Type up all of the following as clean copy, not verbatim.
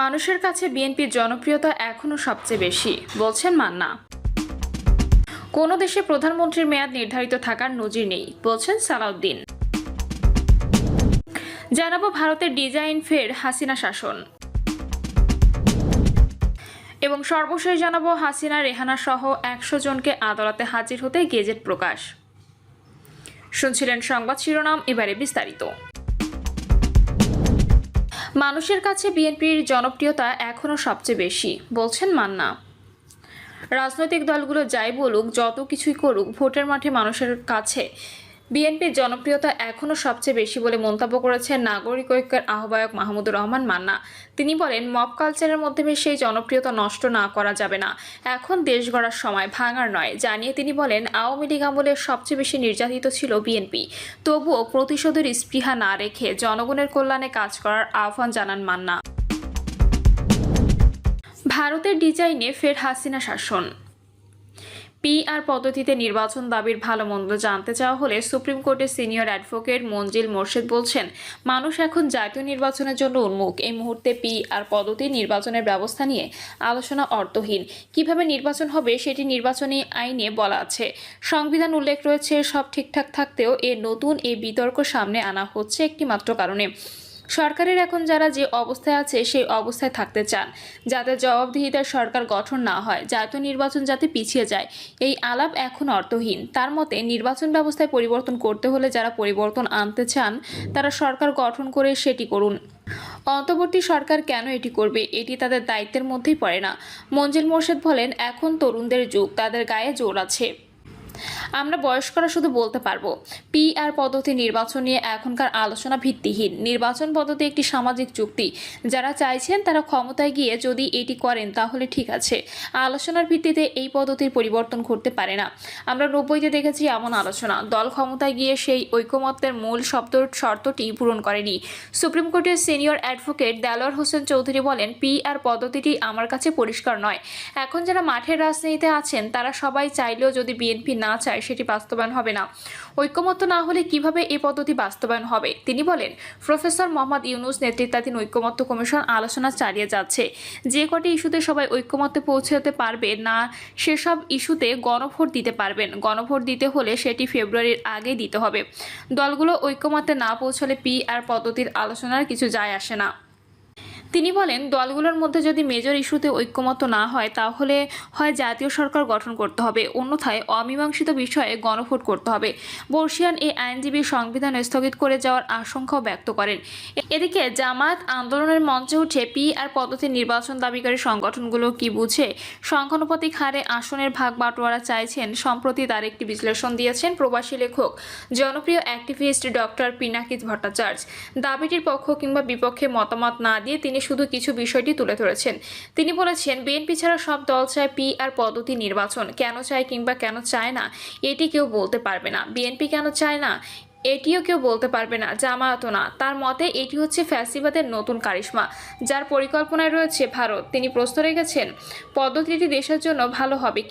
মানুষের কাছে বিএনপির জনপ্রিয়তা এখনো সবচেয়ে বেশি, বলছেন মান্না। কোনো দেশে প্রধানমন্ত্রীর মেয়াদ নির্ধারিত থাকার নজির নেই, বলছেন সালাউদ্দিন। জানাবো ভারতের ডিজাইন ফের হাসিনা শাসন, এবং সর্বশেষ জানাবো হাসিনা রেহানা সহ 100 জনকে আদালতে হাজির হতে গেজেট প্রকাশ। শুনছিলেন সংবাদ শিরোনাম, এবারে বিস্তারিত। মানুষের কাছে বিএনপির জনপ্রিয়তা এখনো সবচেয়ে বেশি, বলছেন মান্না। রাজনৈতিক দলগুলো যাই বলুক, যত কিছুই করুক, ভোটের মাঠে মানুষের কাছে বিএনপির জনপ্রিয়তা এখনো সবচেয়ে বেশি বলে মন্তব্য করেছেন নাগরিক ঐক্যের আহ্বায়ক মাহমুদুর রহমান মান্না। তিনি বলেন, মব কালচারের মাধ্যমে সেই জনপ্রিয়তা নষ্ট না করা যাবে না। এখন দেশ গড়ার সময়, ভাঙার নয়। জানিয়ে তিনি বলেন, আওয়ামী লীগ আমলে সবচেয়ে বেশি নির্যাতিত ছিল বিএনপি। তবুও প্রতিশোধের স্পৃহা না রেখে জনগণের কল্যাণে কাজ করার আহ্বান জানান মান্না। ভারতের ডিজাইনে ফের হাসিনা শাসন। পিআর পদ্ধতিতে নির্বাচন দাবির ভালো মন্দ জানতে চাওয়া হলে সুপ্রিম কোর্টের সিনিয়র অ্যাডভোকেট মঞ্জিল মোর্শেদ বলছেন, মানুষ এখন জাতীয় নির্বাচনের জন্য উন্মুখ। এই মুহূর্তে পিআর পদ্ধতি নির্বাচনের ব্যবস্থা নিয়ে আলোচনা অর্থহীন। কিভাবে নির্বাচন হবে সেটি নির্বাচনী আইনে বলা আছে, সংবিধান উল্লেখ রয়েছে। সব ঠিকঠাক থাকতেও এই বিতর্ক সামনে আনা হচ্ছে একটি মাত্র কারণে। সরকারের এখন যারা যে অবস্থায় আছে সেই অবস্থায় থাকতে চান, যাতে জবাবদিহিতার সরকার গঠন না হয়, জাতীয় নির্বাচন যাতে পিছিয়ে যায়, এই আলাপ এখন অর্থহীন। তার মতে, নির্বাচন ব্যবস্থায় পরিবর্তন করতে হলে যারা পরিবর্তন আনতে চান তারা সরকার গঠন করে সেটি করুন। অন্তর্বর্তী সরকার কেন এটি করবে, এটি তাদের দায়িত্বের মধ্যেই পড়ে না। মঞ্জিল মোর্শেদ বলেন, এখন তরুণদের যুগ, তাদের গায়ে জোর আছে। আমরা বয়স্করা শুধু বলতে পারবো, পিআর পদ্ধতি নির্বাচন নিয়ে এখনকার আলোচনা ভিত্তিহীন। নির্বাচন পদ্ধতি একটি সামাজিক চুক্তি। যারা চাইছেন তারা ক্ষমতায় গিয়ে যদি এটি করেন তাহলে ঠিক আছে। আলোচনার ভিত্তিতে এই পদ্ধতির পরিবর্তন করতে পারে না। আমরা 90-তে দেখেছি এমন আলোচনা, দল ক্ষমতায় গিয়ে সেই ঐকমত্যের মূল শর্তটি পূরণ করেনি। সুপ্রিম কোর্টের সিনিয়র অ্যাডভোকেট দেলোয়ার হোসেন চৌধুরী বলেন, পিআর পদ্ধতিটি আমার কাছে পরিষ্কার নয়। এখন যারা মাঠের রাজনীতিতে আছেন তারা সবাই চাইলেও যদি বিএনপি না চায় সেটি বাস্তবায়ন হবে না। ঐকমত্য না হলে কিভাবে এই পদ্ধতি বাস্তবায়ন হবে? তিনি বলেন, প্রফেসর মোহাম্মদ ইউনুস নেতৃত্বাধীন ঐকমত্য কমিশন আলোচনা চালিয়ে যাচ্ছে। যে কটি ইস্যুতে সবাই ঐকমত্যে পৌঁছাতে পারবে না সেসব ইস্যুতে গণভোট দিতে পারবেন। গণভোট দিতে হলে সেটি ফেব্রুয়ারির আগে দিতে হবে। দলগুলো ঐকমত্যে না পৌঁছলে পিআর পদ্ধতির আলোচনার কিছু যায় আসে না। তিনি বলেন, দলগুলোর মধ্যে যদি মেজর ইস্যুতে ঐক্যমত্য না হয় তাহলে হয় জাতীয় সরকার গঠন করতে হবে, অন্যথায় অমীমাংসিত বিষয়ে গণভোট করতে হবে। বর্ষিয়ান এই আইনজীবী সংবিধান স্থগিত করে যাওয়ার আশঙ্কাও ব্যক্ত করেন। এদিকে জামায়াত আন্দোলনের মঞ্চে উঠে পিআর পদ্ধতি নির্বাচন দাবিকারী সংগঠনগুলো কি বুঝে সংখ্যানুপাতিক হারে আসনের ভাগ বাটোয়ারা চাইছেন? সম্প্রতি তার একটি বিশ্লেষণ দিয়েছেন প্রবাসী লেখক, জনপ্রিয় অ্যাক্টিভিস্ট ডক্টর পিনাকিত ভট্টাচার্য। দাবিটির পক্ষ কিংবা বিপক্ষে মতামত না দিয়ে তিনি শুধু কিছু বিষয়টি তুলে ধরেছেন। তিনি বলেছেন, বিএনপি ছাড়া সব দল চায় পিআর পদ্ধতি নির্বাচন। কেন চায় কিংবা কেন চায় না এটি কেউ বলতে পারবে না। বিএনপি কেন চায় না এটিও কেউ বলতে পারবে না, জামায়াতও না। তার মতে এটি হচ্ছে ফ্যাসিবাদের নতুন কারিশমা, যার পরিকল্পনায় রয়েছে ভারত। তিনি প্রশ্ন রেখেছেন, পদ্ধতিটি দেশের জন্য ভালো হবে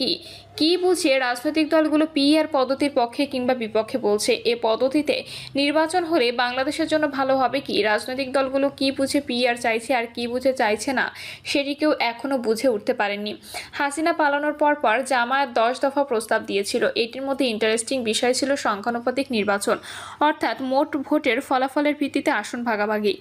কি বুঝে রাজনৈতিক দলগুলো পিআর পদ্ধতির পক্ষে কিংবা বিপক্ষে বলছে? এ পদ্ধতিতে নির্বাচন হলে বাংলাদেশের জন্য ভালো হবে কি? রাজনৈতিক দলগুলো কি বুঝে পিআর চাইছে আর কি বুঝে চাইছে না সেটি কেউ এখনো বুঝে উঠতে পারেননি। হাসিনা পালানোর পর জামায়াত 10 দফা প্রস্তাব দিয়েছিল। এটির মধ্যে ইন্টারেস্টিং বিষয় ছিল সংখ্যানুপাতিক নির্বাচন, অর্থাৎ মোট ভোটের ফলাফলের ভিত্তিতে আসন ভাগাভাগি।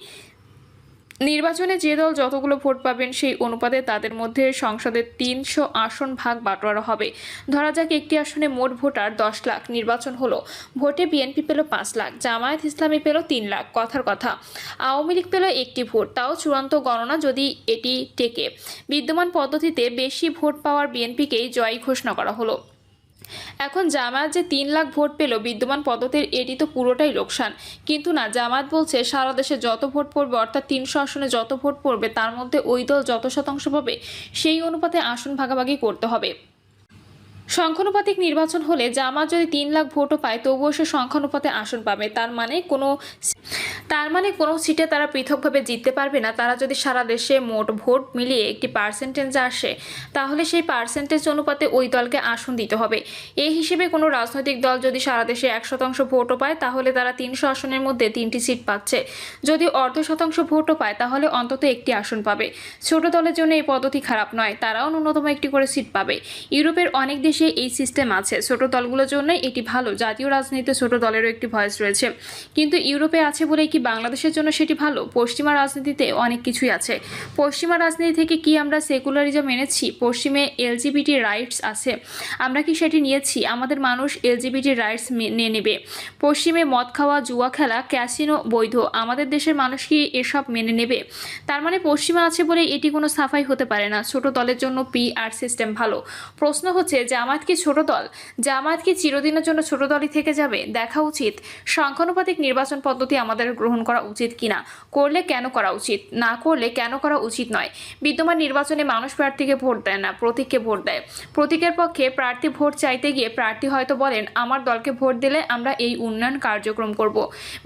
নির্বাচনে যে দল যতগুলো ভোট পাবেন সেই অনুপাতে তাদের মধ্যে সংসদের 300 আসন ভাগ বাটোয়ারা হবে। ধরা যাক একটি আসনে মোট ভোটার 10 লাখ। নির্বাচন হলো, ভোটে বিএনপি পেল 5 লাখ, জামায়াত ইসলামী পেল 3 লাখ। কথার কথা, আওয়ামী লীগ পেল একটি ভোট, তাও চূড়ান্ত গণনা যদি এটি টেকে। বিদ্যমান পদ্ধতিতে বেশি ভোট পাওয়ার বিএনপিকেই জয়ী ঘোষণা করা হলো। এখন জামায়াত যে 3 লাখ ভোট পেল, বিদ্যমান পদ্ধতির এটি তো পুরোটাই লোকসান। কিন্তু না, জামায়াত বলছে সারা দেশে যত ভোট পড়বে, অর্থাৎ 300 আসনে যত ভোট পড়বে তার মধ্যে ওই দল যত শতাংশ পাবে সেই অনুপাতে আসন ভাগাভাগি করতে হবে। সংখ্যানুপাতিক নির্বাচন হলে জামাত যদি 3 লাখ ভোটও পায় তবুও সে সংখ্যানুপাতে আসন পাবে। তার মানে কোনো সিটে তারা পৃথকভাবে জিততে পারবে না। তারা যদি সারা দেশে মোট ভোট মিলিয়ে একটি পার্সেন্টেজ আসে তাহলে সেই পার্সেন্টেজ অনুপাতে ওই দলকে আসন দিতে হবে। এই হিসেবে কোনো রাজনৈতিক দল যদি সারা দেশে 1% ভোটও পায় তাহলে তারা 300 আসনের মধ্যে 3টি সিট পাচ্ছে। যদি অর্ধ শতাংশ ভোটও পায় তাহলে অন্তত একটি আসন পাবে। ছোট দলের জন্য এই পদ্ধতি খারাপ নয়, তারাও ন্যূনতম একটি করে সিট পাবে। ইউরোপের অনেক দেশে এই সিস্টেম আছে। ছোট দলগুলোর জন্য এটি ভালো। জাতীয় রাজনীতিতে ছোট দলেরও একটি ভয়েস রয়েছে, কিন্তু ইউরোপে আছে বলেই কি বাংলাদেশের জন্য সেটি ভালো? পশ্চিমা রাজনীতিতে অনেক কিছুই আছে। পশ্চিমা রাজনীতি থেকে কি আমরা সেকুলারিজম এনেছি? পশ্চিমে এলজিবিটি রাইটস আছে, আমরা কি সেটি নিয়েছি? আমাদের মানুষ এলজিবিটি রাইটস মেনে নেবে? পশ্চিমে মদ খাওয়া, জুয়া খেলা, ক্যাসিনো বৈধ, আমাদের দেশের মানুষ কি এসব মেনে নেবে? তার মানে পশ্চিমা আছে বলে এটি কোনো সাফাই হতে পারে না। ছোট দলের জন্য PR সিস্টেম ভালো। প্রশ্ন হচ্ছে, জামাত কি ছোট দল? জামাত কি চিরদিনের জন্য ছোট দলই থেকে যাবে? দেখা উচিত সংখ্যানুপাতিক নির্বাচন পদ্ধতি আমাদের গ্রহণ করা উচিত কিনা, করলে কেন করা উচিত, না করলে কেন করা উচিত নয়। বিদ্যমান নির্বাচনে মানুষ প্রার্থীকে ভোট দেয় না, প্রতীককে ভোট দেয়। প্রতীকের পক্ষে প্রার্থী ভোট চাইতে গিয়ে প্রার্থী হয়তো বলেন, আমার দলকে ভোট দিলে আমরা এই উন্নয়ন কার্যক্রম করব,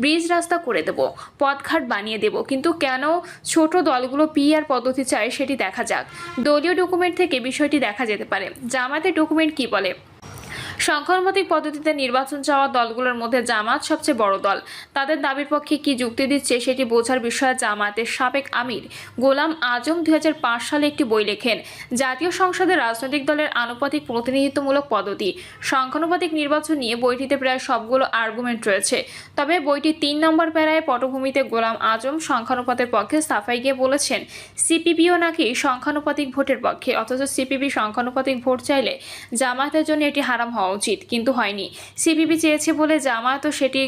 ব্রিজ রাস্তা করে দেব, পথঘাট বানিয়ে দেব। কিন্তু কেন ছোট দলগুলো PR পদ্ধতি চায় সেটি দেখা যাক। দলীয় ডকুমেন্ট থেকে বিষয়টি দেখা যেতে পারে। জামাতের ডকুমেন্ট কি বলে? সংখ্যানুপাতিক পদ্ধতিতে নির্বাচন চাওয়া দলগুলোর মধ্যে জামাত সবচেয়ে বড় দল। তাদের দাবির পক্ষে কি যুক্তি দিচ্ছে সেটি বোঝার বিষয়ে জামাতের সাবেক আমির গোলাম আজম 2005 সালে একটি বই লেখেন, জাতীয় সংসদের রাজনৈতিক দলের আনুপাতিক প্রতিনিধিত্বমূলক পদ্ধতি সংখ্যানুপাতিক নির্বাচন নিয়ে। বইটিতে প্রায় সবগুলো আর্গুমেন্ট রয়েছে। তবে বইটির 3 নম্বর প্যারায় পটভূমিতে গোলাম আজম সংখ্যানুপাতের পক্ষে সাফাই গিয়ে বলেছেন, CPPও নাকি সংখ্যানুপাতিক ভোটের পক্ষে, অথচ CPP সংখ্যানুপাতিক ভোট চাইলে জামায়াতের জন্য এটি হারাম হওয়া উচিত, কিন্তু হয়নি। CPP চেয়েছে বলে জামায়াতও সেটি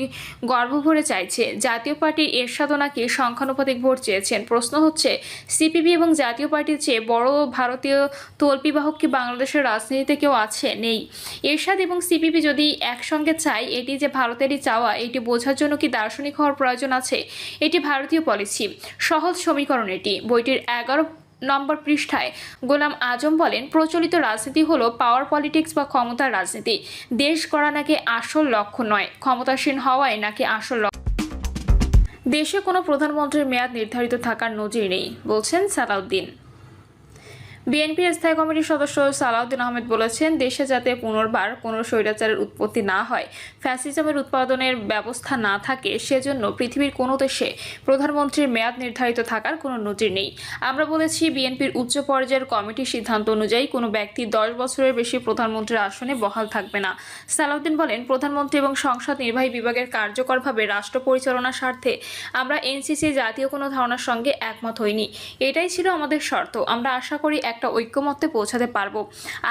গর্ব ভরে চাইছে। জাতীয় পার্টি এরশাদও নাকি সংখ্যানুপাতিক ভোট চেয়েছেন। প্রশ্ন হচ্ছে, CPP এবং জাতীয় পার্টির চেয়ে বড় ভারতীয় তল্পিবাহক কি বাংলাদেশের রাজনীতিতে কেউ আছে? নেই। এরশাদ এবং CPP যদি একসঙ্গে চায় এটি যে ভারতেরই চাওয়া, এটি বোঝার জন্য কি দার্শনিক হওয়ার প্রয়োজন আছে? এটি ভারতীয় পলিসি, সহজ সমীকরণ। এটি বইটির 11 নম্বর পৃষ্ঠায় গোলাম আজম বলেন, প্রচলিত রাজনীতি হলো পাওয়ার পলিটিক্স বা ক্ষমতার রাজনীতি। দেশ গড়া নাকি আসল লক্ষ্য নয়, ক্ষমতাসীন হওয়াই নাকি আসল লক্ষ্য। দেশে কোনো প্রধানমন্ত্রীর মেয়াদ নির্ধারিত থাকার নজির নেই, বলছেন সালাউদ্দিন। বিএনপির স্থায়ী কমিটির সদস্য সালাউদ্দিন আহমেদ বলেছেন, দেশে যাতে পুনর্বার কোনো স্বৈরাচারের উৎপত্তি না হয়, ফ্যাসিজমের উৎপাদনের ব্যবস্থা না থাকে, সেজন্য পৃথিবীর কোনো দেশে প্রধানমন্ত্রীর মেয়াদ নির্ধারিত থাকার কোনো নজির নেই। আমরা বলেছি, বিএনপির উচ্চ পর্যায়ের কমিটির সিদ্ধান্ত অনুযায়ী কোনো ব্যক্তি 10 বছরের বেশি প্রধানমন্ত্রীর আসনে বহাল থাকবে না। সালাউদ্দিন বলেন, প্রধানমন্ত্রী এবং সংসদ নির্বাহী বিভাগের কার্যকরভাবে রাষ্ট্র পরিচালনার স্বার্থে আমরা NCC জাতীয় কোনো ধারণার সঙ্গে একমত হইনি। এটাই ছিল আমাদের শর্ত। আমরা আশা করি একটা ঐক্যমত্যে পৌঁছাতে পারবো।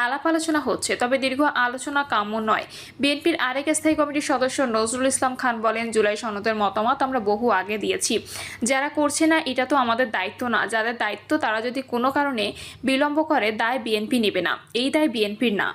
আলাপ আলোচনা হচ্ছে, তবে দীর্ঘ আলোচনা কাম্য নয়। বিএনপির আরেক স্থায়ী কমিটির সদস্য নজরুল ইসলাম খান বলেন, জুলাই সনদের মতামত আমরা বহু আগে দিয়েছি। যারা করছে না এটা তো আমাদের দায়িত্ব না। যাদের দায়িত্ব তারা যদি কোনো কারণে বিলম্ব করে দায় বিএনপি নেবে না, এই দায় বিএনপির না।